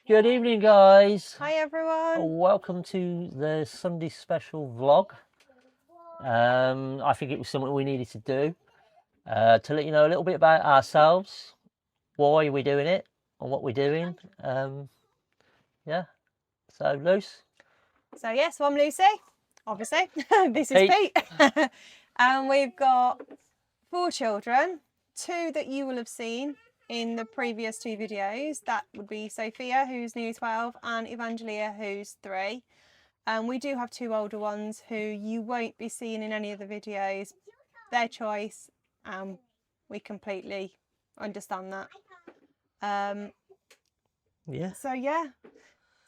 Good evening, guys. Hi, everyone. Welcome to the Sunday special vlog. I think it was something we needed to do to let you know a little bit about ourselves, why we're doing it, and what we're doing. Yeah. So, Luce. So, yes, I'm Lucy, obviously. This is Pete. And we've got 4 children, 2 that you will have seen in the previous 2 videos. That would be Sophia, who's nearly 12, and Evangelia, who's 3. And we do have 2 older ones who you won't be seeing in any of the videos. Their choice, we completely understand that. Yeah.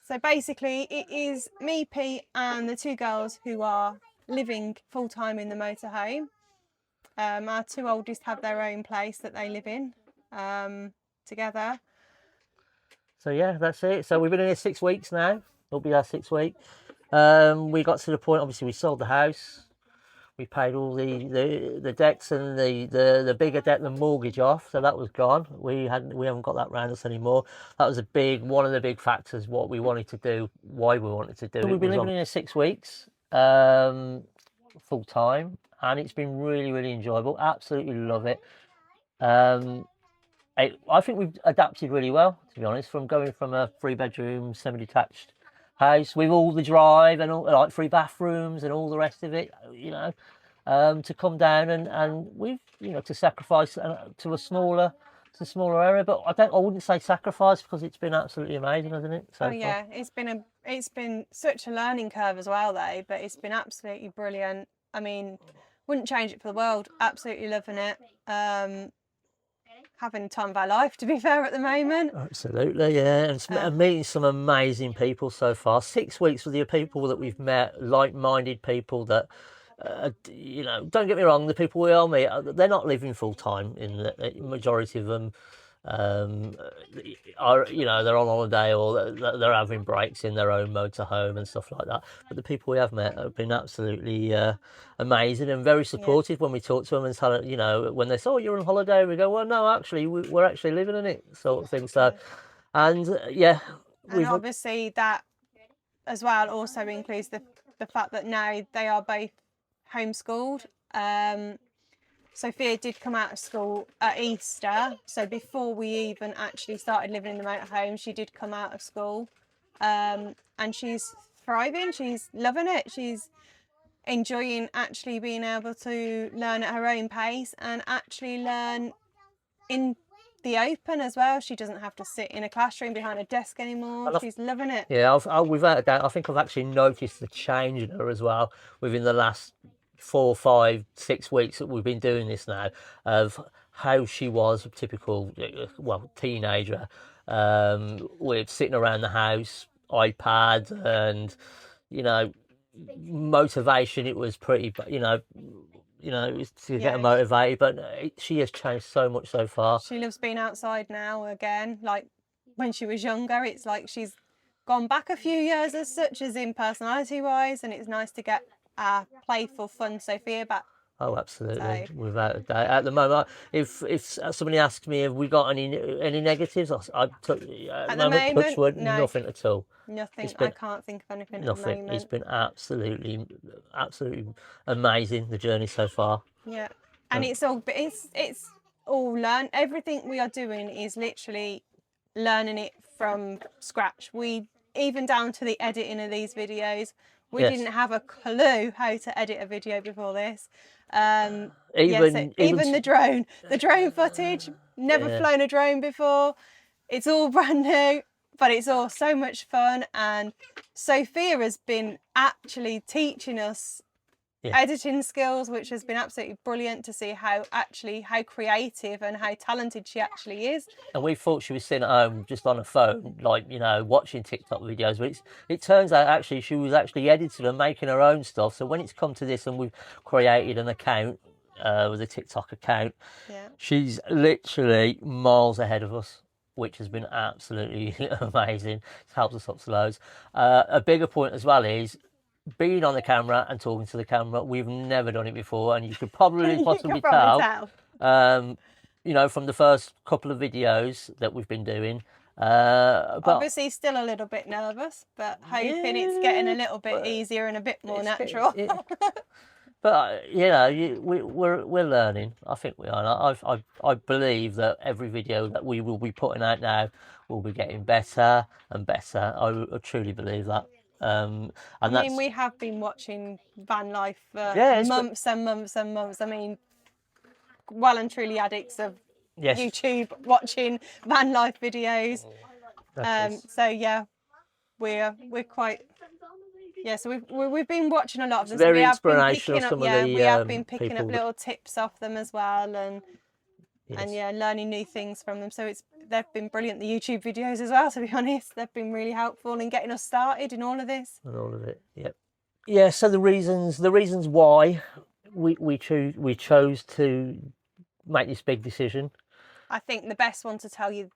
So basically it is me, Pete, and the 2 girls who are living full-time in the motorhome. Our 2 oldest have their own place that they live in together. So yeah, that's it. So we've been in here 6 weeks now. It'll be our 6th week. We got to the point, obviously we sold the house. We paid all the debts and the bigger debt, the mortgage off, so that was gone. We haven't got that around us anymore. That was one of the big factors, what we wanted to do, why we wanted to do it. We've been living in here 6 weeks, full time, and it's been really enjoyable. Absolutely love it. I think we've adapted really well, to be honest, from going from a 3-bedroom semi-detached house with all the drive and all, like 3 bathrooms and all the rest of it, you know, to come down and we've, you know, to sacrifice to a smaller area. But I wouldn't say sacrifice, because it's been absolutely amazing, hasn't it? So yeah, it's been such a learning curve as well, though. But it's been absolutely brilliant. I mean, wouldn't change it for the world. Absolutely loving it. Having the time of our life, to be fair, at the moment. Absolutely, yeah, and meeting some amazing people so far. 6 weeks with the people that we've met, like-minded people that, you know, don't get me wrong, the people we all meet, they're not living full time. In the majority of them, are, you know, they're on holiday or they're having breaks in their own motorhome and stuff like that. But the people we have met have been absolutely amazing and very supportive when we talk to them and tell, you know, when they say, "Oh, you're on holiday," we go, "Well, no, actually, we're actually living in it," sort of thing. So, and yeah, and obviously that as well also includes the fact that now they are both homeschooled. Sophia did come out of school at Easter, so before we even actually started living in the motorhome, she did come out of school, and she's thriving. She's loving it. She's enjoying actually being able to learn at her own pace and actually learn in the open as well. She doesn't have to sit in a classroom behind a desk anymore. She's loving it. Yeah, without a doubt, I think I've actually noticed the change in her as well within the last 4, 5, 6 weeks that we've been doing this now, of how she was a typical, well, teenager, with sitting around the house, iPad, and, you know, motivation. It was pretty, you know, to get her motivated, but she has changed so much so far. She loves being outside now again. Like when she was younger, it's like she's gone back a few years as such, as in personality wise, and it's nice to get playful, fun Sophia back. Oh, absolutely, so, without a doubt. At the moment, if somebody asks me, have we got any negatives, at the moment, touch wood, no. Nothing at all. Nothing. I can't think of anything at the moment. It's been absolutely amazing, the journey so far. Yeah, and it's all learned. Everything we are doing is literally learning it from scratch. We even down to the editing of these videos. We didn't have a clue how to edit a video before this. Even the drone footage, never flown a drone before. It's all brand new, but it's all so much fun. And Sophia has been actually teaching us editing skills, which has been absolutely brilliant to see how creative and how talented she actually is. And we thought she was sitting at home just on her phone, like, you know, watching TikTok videos, but it turns out actually she was actually editing and making her own stuff. So when it's come to this and we've created an account with a TikTok account, she's literally miles ahead of us, which has been absolutely amazing. It's helped us up to loads. A bigger point as well is being on the camera and talking to the camera. We've never done it before, and you could possibly tell. You know, from the first couple of videos that we've been doing, But Obviously, still a little bit nervous, but hoping it's getting a little bit easier and a bit more natural. But we're learning. I think we are. I believe that every video that we will be putting out now will be getting better and better. I truly believe that. And I that's, mean, we have been watching van life for Yeah, months and months and months. I mean, well and truly addicts of yes, YouTube watching van life videos. that is. So yeah, we're quite. Yeah, so we've been watching a lot of them. It's very so we have been inspirational, picking up. some of Yeah, the, we have been picking up people little tips off them as well, and Yes. yeah, learning new things from them. So they've been brilliant. The YouTube videos as well. To be honest, they've been really helpful in getting us started in all of this. And all of it. Yep. Yeah. So the reasons why we chose to make this big decision. I think the best one to tell you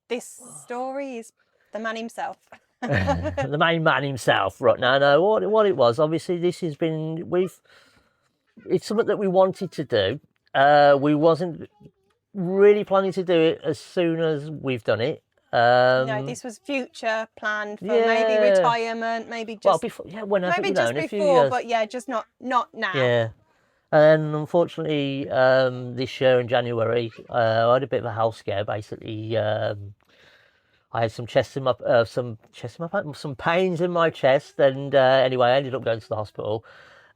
this story is the man himself. The main man himself, right now. No, what it was. Obviously, this has been it's something that we wanted to do. We wasn't really planning to do it as soon as we've done it. No, this was future planned for maybe retirement, maybe just before, whenever, maybe just in a few before, years. but yeah, just not now. Yeah. And unfortunately, this year in January, I had a bit of a health scare. Basically, I had some some pains in my chest, and anyway, I ended up going to the hospital.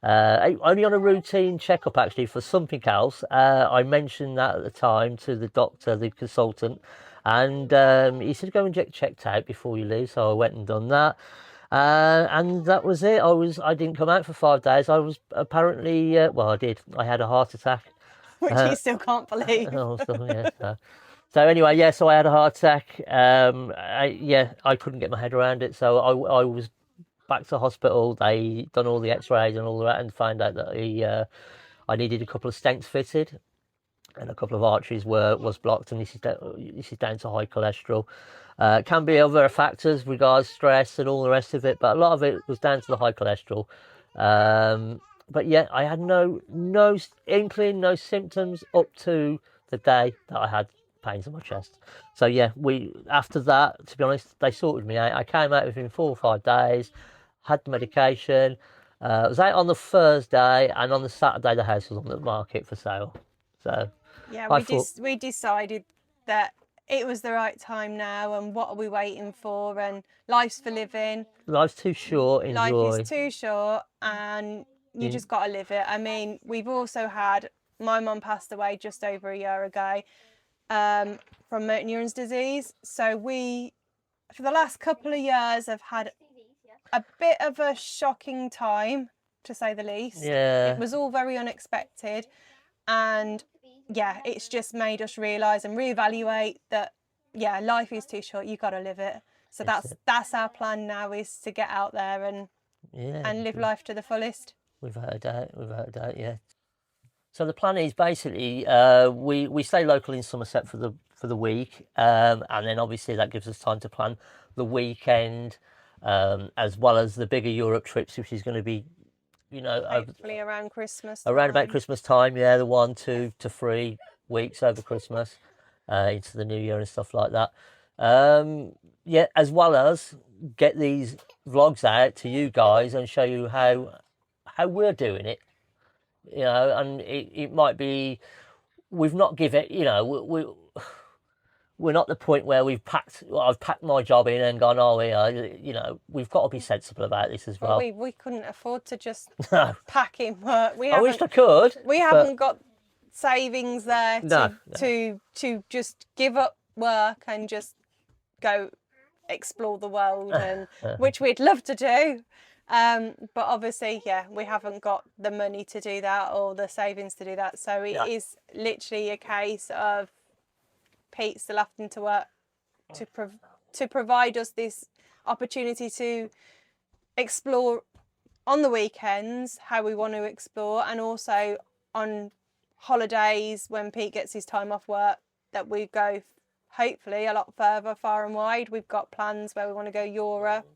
Only on a routine checkup, actually, for something else. I mentioned that at the time to the doctor, the consultant, and he said, "Go and get checked out before you leave." So I went and done that. And that was it. I didn't come out for 5 days. I was apparently, I did. I had a heart attack. Which you still can't believe. So anyway, so I had a heart attack. I couldn't get my head around it. So I was back to hospital. They done all the x-rays and all that and found out that I needed a couple of stents fitted. And a couple of arteries was blocked, and this is down to high cholesterol. Can be other factors, regards stress and all the rest of it, but a lot of it was down to the high cholesterol. But yeah, I had no inkling, no symptoms up to the day that I had pains in my chest. So yeah, after that, to be honest, they sorted me out. I came out within 4 or 5 days, had the medication. I was out on the Thursday, and on the Saturday the house was on the market for sale. So yeah, we decided that it was the right time now, and what are we waiting for? And life's for living. Life's too short. Enjoy. Life is too short, and you just got to live it. I mean, we've also had, my mum passed away just over a year ago from motor neurons disease. So we, for the last couple of years, have had a bit of a shocking time, to say the least. Yeah. It was all very unexpected, and yeah, it's just made us realise and reevaluate that life is too short. You got to live it. So that's our plan now, is to get out there and live life to the fullest. Without a doubt, yeah. So the plan is basically we stay local in Somerset for the week, and then obviously that gives us time to plan the weekend, as well as the bigger Europe trips, which is going to be, hopefully around Christmas time. Around about Christmas time, the 1, 2 to 3 weeks over Christmas, into the new year and stuff like that. As well as get these vlogs out to you guys and show you how we're doing it. And it might be, we've not given it, we're not at the point where I've packed my job in and gone, we've got to be sensible about this as well. We couldn't afford to just pack in work. I wish I could. We haven't got savings there to just give up work and just go explore the world, and which we'd love to do. But obviously, we haven't got the money to do that or the savings to do that. So it is literally a case of Pete still having to work to provide us this opportunity to explore on the weekends how we want to explore, and also on holidays when Pete gets his time off work, that we go hopefully a lot further, far and wide. We've got plans where we want to go Europe.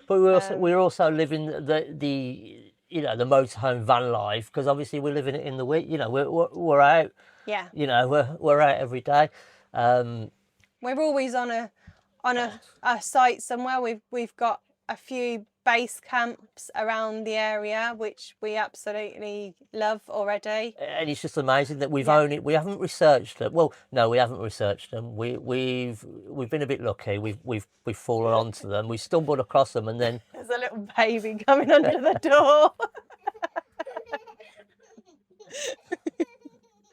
But we're also living the motorhome van life, because obviously we're living it in the week. We're out. Yeah. We're out every day. We're always on on a site somewhere. We've got a few base camps around the area, which we absolutely love already. And it's just amazing that we haven't researched them. Well, no, we haven't researched them. We've been a bit lucky. We've fallen onto them. We stumbled across them, and then There's a little baby coming under the door.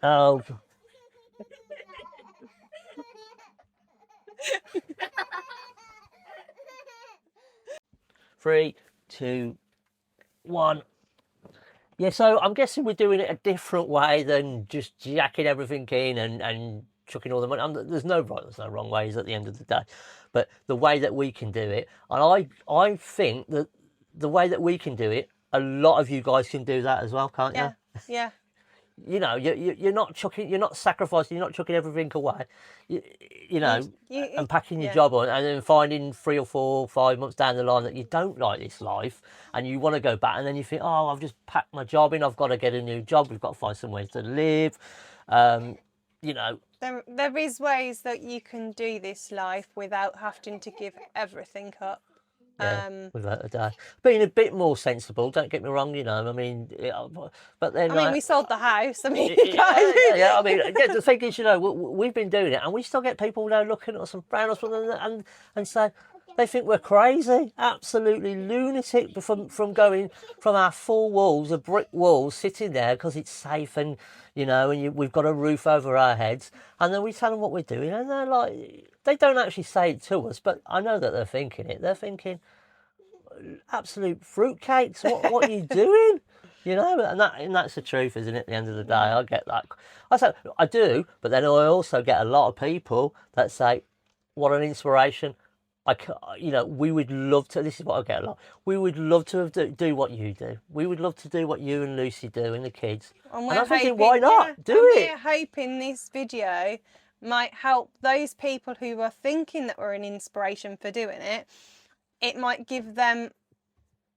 oh, 3, 2, 1. Yeah, so I'm guessing we're doing it a different way than just jacking everything in and chucking all the money. There's no right, there's no wrong ways at the end of the day, but the way that we can do it, and I think that the way that we can do it, a lot of you guys can do that as well, can't you? Yeah. You know, you're not chucking, you're not sacrificing, you're not chucking everything away. You know, and packing your job on, and then finding 3 or 4 or 5 months down the line that you don't like this life, and you want to go back, and then you think, oh, I've just packed my job in, I've got to get a new job, we've got to find somewhere to live. You know, there is ways that you can do this life without having to give everything up. Yeah, without a doubt. Being a bit more sensible, don't get me wrong, you know, I mean, but then... I mean, we sold the house, I mean... yeah, I mean, the thing is, you know, we've been doing it, and we still get people now looking at us and frown us and say, they think we're crazy, absolutely lunatic from going from our 4 walls, a brick wall, sitting there because it's safe and, you know, and we've got a roof over our heads, and then we tell them what we're doing, and they're like... They don't actually say it to us, but I know that they're thinking it. They're thinking, absolute fruitcakes, what are you doing? You know, and that's the truth, isn't it? At the end of the day, I get that. I do, but then I also get a lot of people that say, what an inspiration. You know, we would love to, this is what I get a lot, we would love to do what you do. We would love to do what you and Lucy do and the kids. And I'm thinking, why not? Do it. We're hoping this video might help those people who are thinking that we're an inspiration for doing it. It might give them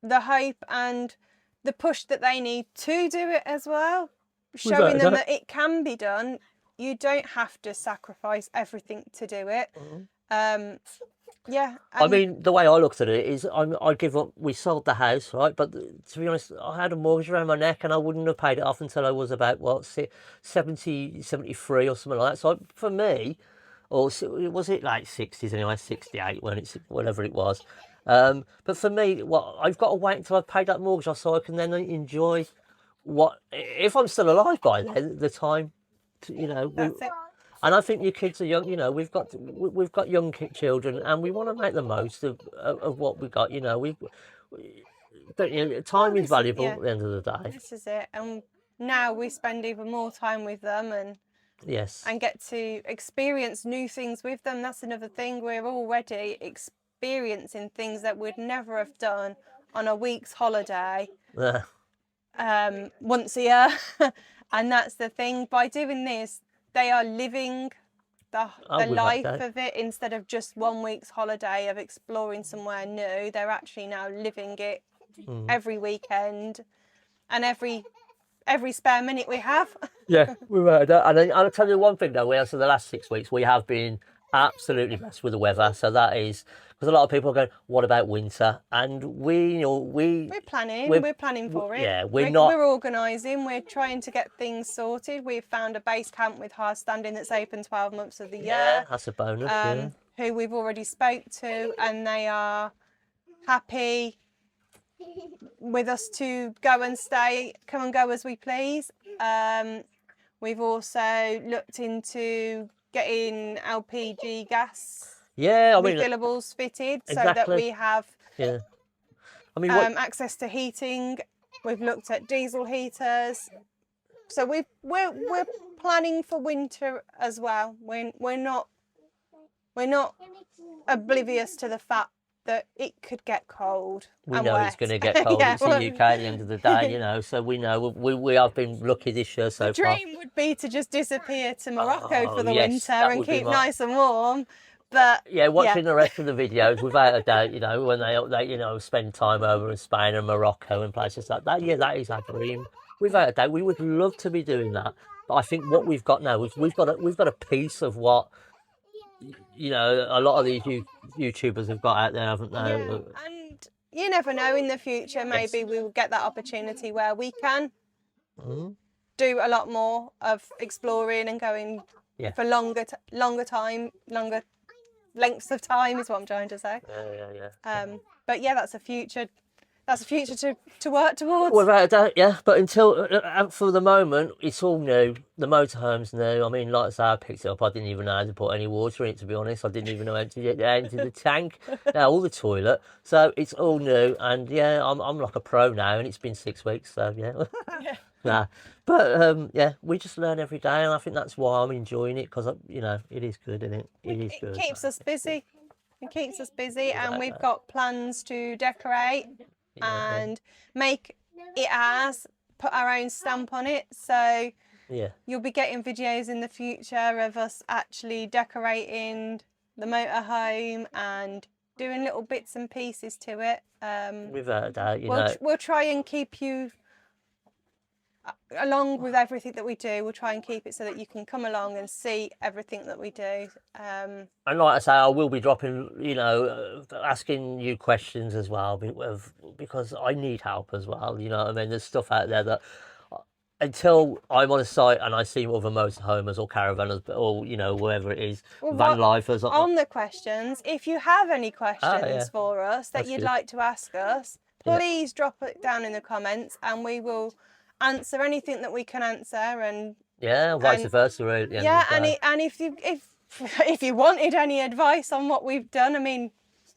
the hope and the push that they need to do it as well, showing them that it can be done. You don't have to sacrifice everything to do it. Yeah. I mean, the way I looked at it is I give up. We sold the house, right? But to be honest, I had a mortgage around my neck and I wouldn't have paid it off until I was about, 70, 73 or something like that. So for me, or was it like 60s anyway, 68 whatever it was. But for me, I've got to wait until I've paid that mortgage off so I can then enjoy if I'm still alive by then, the time, you know. That's it. And I think your kids are young. You know, we've got young children, and we want to make the most of what we got. You know, time is valuable at the end of the day. This is it, and now we spend even more time with them, and get to experience new things with them. That's another thing. We're already experiencing things that we'd never have done on a week's holiday. Once a year, and that's the thing. By doing this, they are living the life of it instead of just 1 week's holiday of exploring somewhere new. They're actually now living it every weekend and every spare minute we have. Yeah, we've heard that. And I'll tell you one thing though, so the last 6 weeks we have been absolutely blessed with the weather. So that is, because a lot of people are going, what about winter? And we're planning for it. Yeah, we're organising, we're trying to get things sorted. We've found a base camp with hard standing that's open 12 months of the year. Yeah, that's a bonus. Who we've already spoke to, and they are happy with us to go and stay, come and go as we please. We've also looked into getting LPG gas refillables fitted so that we have access to heating. We've looked at diesel heaters, so we're planning for winter as well. We're not oblivious to the fact that it could get cold. We know it's going to get cold. It's the UK at the end of the day, you know. So we know we have been lucky this year so far. The dream would be to just disappear to Morocco for the winter and keep nice and warm. But watching the rest of the videos, without a doubt, you know, when they spend time over in Spain and Morocco and places like that. Yeah, that is our dream. Without a doubt, we would love to be doing that. But I think what we've got now is we've got a piece of what you know, a lot of these YouTubers have got out there, haven't they? Yeah. And you never know, in the future, maybe we will get that opportunity where we can do a lot more of exploring and going for longer lengths of time is what I'm trying to say. Yeah. But yeah, that's a future to work towards. Without a doubt, yeah. But until for the moment, it's all new. The motorhome's new. I mean, like I say, I picked it up. I didn't even know how to put any water in it. To be honest, I didn't even know how to get down into the tank, or the toilet. So it's all new, and yeah, I'm like a pro now, and it's been 6 weeks. So yeah. Nah. But yeah, we just learn every day, and I think that's why I'm enjoying it, because you know, it is good, isn't it? It is good. It keeps us busy. It keeps us busy, and we've got plans to decorate and make it ours, put our own stamp on it. So yeah, you'll be getting videos in the future of us actually decorating the motorhome and doing little bits and pieces to it. Without a doubt, we'll try and keep you along with everything that we do. We'll try and keep it so that you can come along and see everything that we do. And like I say, I will be dropping, you know, asking you questions as well, because I need help as well. You know what I mean? There's stuff out there that until I'm on a site and I see other motorhomers or caravanners, or you know, wherever it is, van lifers. On the questions, if you have any questions for us that you'd like to ask us, please drop it down in the comments, and we will answer anything that we can answer. And vice versa. Really, and if you wanted any advice on what we've done, I mean,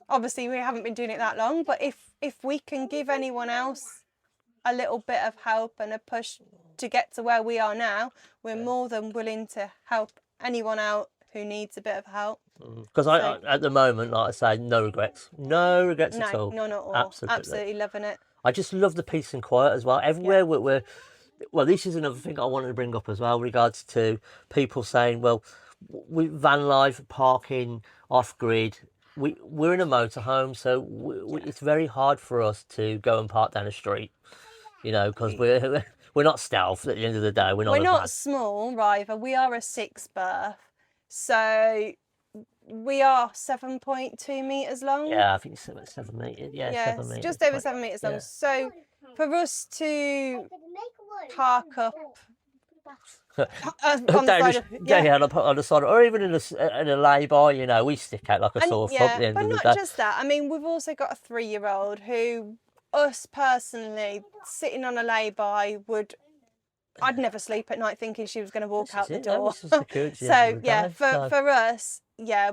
obviously we haven't been doing it that long, but if we can give anyone else a little bit of help and a push to get to where we are now, we're more than willing to help anyone out who needs a bit of help. Because at the moment, like I say, no regrets at all. None at all. Absolutely loving it. I just love the peace and quiet as well. Everywhere well, this is another thing I wanted to bring up as well, regards to people saying, well, with van life, parking off grid, we're in a motorhome, so it's very hard for us to go and park down the street, you know, because we're not stealth at the end of the day. We're not small, River. We are a 6 berth, so we are 7.2 metres long. Yeah, I think it's 7 metres. Yeah, 7 metres. Just over 7 metres long. Yeah. So for us to park up on the side, or even in a lay-by, you know, we stick out like a sore thumb at the end of the day. But not just that. I mean, we've also got a 3-year-old who, us personally, sitting on a lay-by I'd never sleep at night thinking she was going to walk out the door. So yeah, for us, yeah,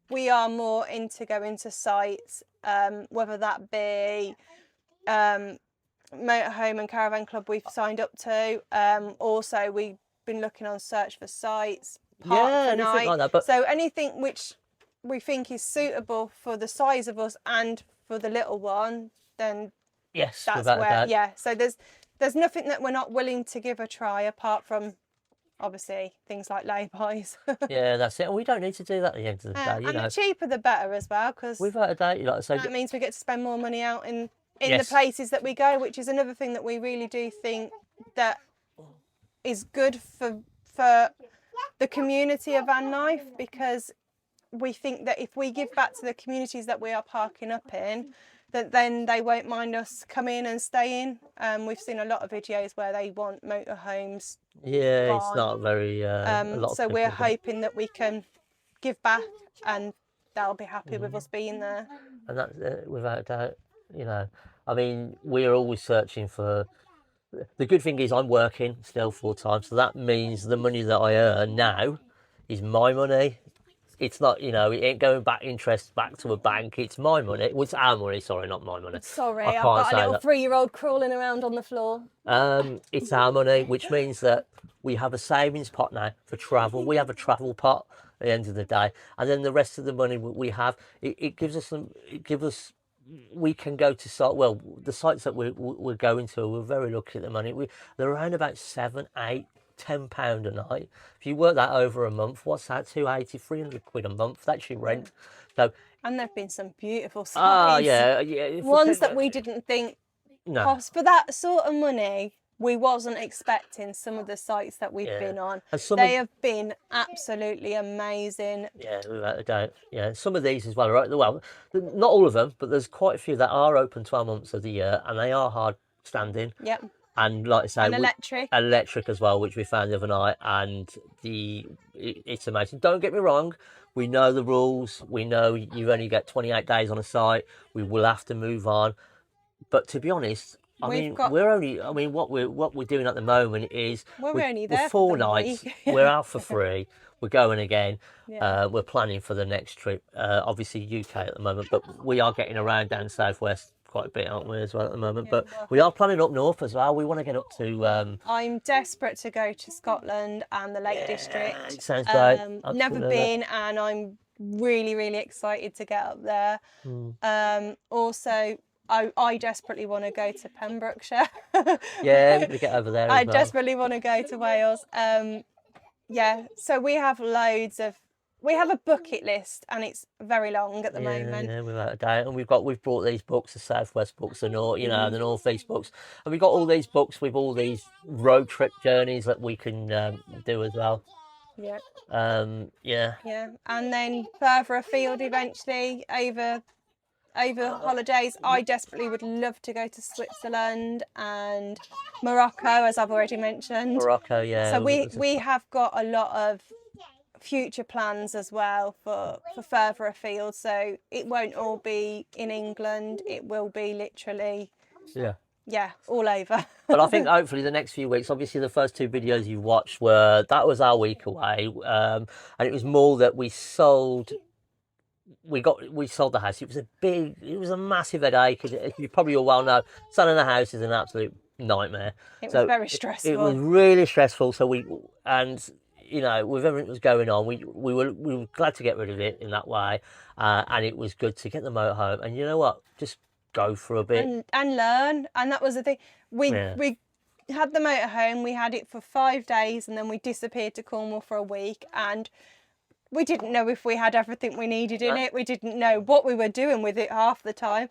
we are more into going to sites, whether that be motorhome and caravan club we've signed up to. Also, we've been looking on search for sites, park for night. Like that, but so anything which we think is suitable for the size of us and for the little one, then yes, that's where. Yeah, so there's nothing that we're not willing to give a try, apart from obviously things like lay-bys. Yeah, that's it. And we don't need to do that at the end of the day. You know, the cheaper the better as well, because without a doubt, like I say, that means we get to spend more money out in the places that we go, which is another thing that we really do think that is good for the community of van life, because we think that if we give back to the communities that we are parking up in, that then they won't mind us coming and staying. We've seen a lot of videos where they want motorhomes. Yeah, gone. It's not very. So we're hoping that we can give back, and they'll be happy with us being there. And that's without a doubt. You know, I mean, we're always searching for. The good thing is I'm working still full time, so that means the money that I earn now is my money. It's not, you know, it ain't going back interest back to a bank. It's my money. Well, it's our money. Sorry, not my money. Sorry, I've got a little 3-year-old crawling around on the floor. It's our money, which means that we have a savings pot now for travel. We have a travel pot at the end of the day, and then the rest of the money we have, it gives us some. It gives us. We can go to site. Well, the sites that we're going to, we're very lucky at the money. They're around about £7, £8, £10 a night. If you work that over a month, what's that? 280, 300 quid a month. That's your rent. So, and there've been some beautiful sites. Yeah. Ones that we didn't think cost for that sort of money. we wasn't expecting some of the sites that we've Yeah. been on. And some They have been absolutely amazing. Yeah, without a doubt. Yeah, some of these as well, right? Well, not all of them, but there's quite a few that are open 12 months of the year, and they are hard standing. Yep. And like I say, And electric. electric as well, which we found the other night, and it's amazing. Don't get me wrong, we know the rules. We know you only get 28 days on a site. We will have to move on. But to be honest, I mean, what we're doing at the moment is we're only there we're for 4 the nights. week. We're out for free. We're going again. Yeah. We're planning for the next trip. Obviously UK at the moment, but we are getting around down southwest quite a bit, aren't we, as well at the moment? Yeah, but we are planning up north as well. We want to get up to. I'm desperate to go to Scotland and the Lake District. It sounds great. Never been, and I'm really, really excited to get up there. Also, I desperately want to go to Pembrokeshire. Yeah, we get over there. I desperately want to go to Wales. Yeah, so we have we have a bucket list, and it's very long at the moment. Yeah, without a doubt. And we've brought these books, the Southwest books, the North, the Northeast books, and we've got all these books with all these road trip journeys that we can do as well. Yeah. Yeah. And then further afield eventually over holidays, I desperately would love to go to Switzerland and Morocco, as I've already mentioned. Morocco, yeah. So we have got a lot of future plans as well for further afield. So it won't all be in England. It will be literally all over. But I think hopefully the next few weeks, obviously the first 2 videos you watched that was our week away, and it was more that we sold the house. It was a massive headache, because as you probably all well know, selling a house is an absolute nightmare. It was very stressful. It was really stressful. So with everything that was going on, we were glad to get rid of it in that way, and it was good to get the motorhome. And you know what, just go for a bit and learn. And that was the thing. We had the motorhome. We had it for 5 days, and then we disappeared to Cornwall for a week, and we didn't know if we had everything we needed in it. We didn't know what we were doing with it half the time,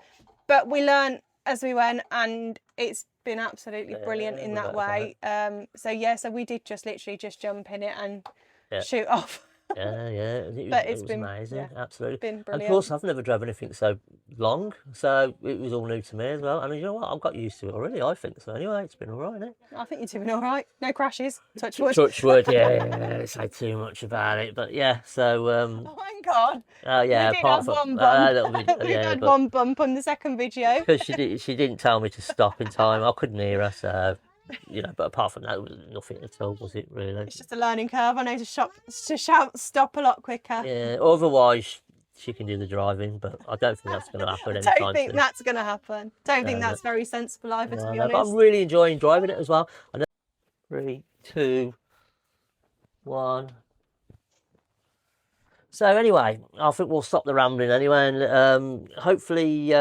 but we learned as we went, and it's been absolutely brilliant in that way. So we did literally just jump in it and shoot off. It was been amazing, absolutely. Been brilliant. And of course, I've never driven anything so long, so it was all new to me as well. And you know what, I've got used to it already, I think. So anyway, it's been all right, isn't it? I think you're doing all right. No crashes. Touch wood. Touch wood. Don't say too much about it, but yeah. So. Oh my God. We did have one bump. We had one bump on the second video. Because she didn't tell me to stop in time. I couldn't hear her, so. But apart from that, it was nothing at all, was it, really? It's just a learning curve. I know to shout stop a lot quicker. Yeah, otherwise she can do the driving, but I don't think that's going to happen anytime soon. Don't think that's going to happen. Don't think that's very sensible either, to be honest. But I'm really enjoying driving it as well. 3, 2, 1. So anyway, I think we'll stop the rambling anyway, and hopefully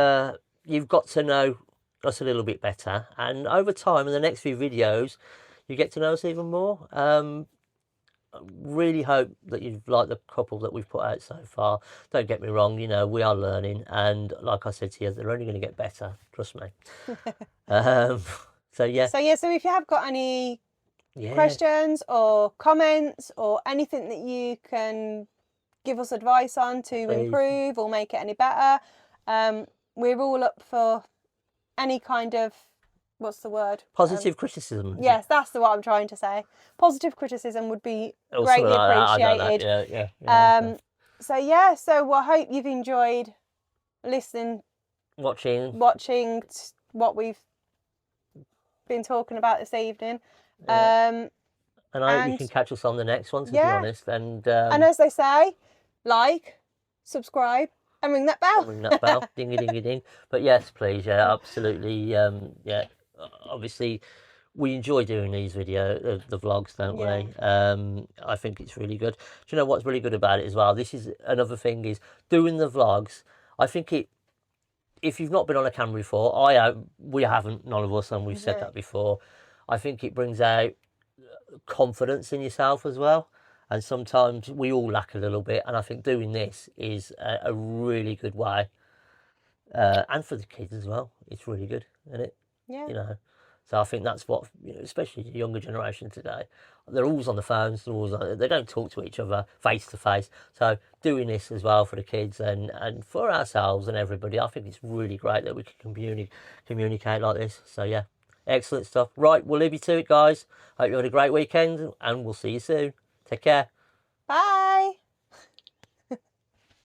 you've got to know us a little bit better, and over time in the next few videos you get to know us even more. I really hope that you've liked the couple that we've put out so far. Don't get me wrong, we are learning, and like I said to you, they're only going to get better, trust me. So if you have got any questions or comments or anything that you can give us advice on to improve or make it any better, we're all up for any kind of, what's the word? Positive criticism. Yes, that's what I'm trying to say. Positive criticism would be greatly appreciated. So I hope you've enjoyed listening, watching what we've been talking about this evening. And I hope you can catch us on the next one, to be honest. And as they say, like, subscribe, and ring that bell. Dingy, dingy, ding. But yes, please, absolutely. Obviously, we enjoy doing these the vlogs, don't we? I think it's really good. Do you know what's really good about it as well? This is another thing, is doing the vlogs. I think if you've not been on a camera before, we haven't, none of us, and we've said that before. I think it brings out confidence in yourself as well. And sometimes we all lack a little bit, and I think doing this is a really good way. And for the kids as well, it's really good, isn't it? Yeah. So I think that's what, especially the younger generation today, they're always on the phones, they don't talk to each other face to face. So doing this as well for the kids and for ourselves and everybody, I think it's really great that we can communicate like this. So yeah, excellent stuff. Right, we'll leave you to it, guys. Hope you had a great weekend, and we'll see you soon. Take care. Bye.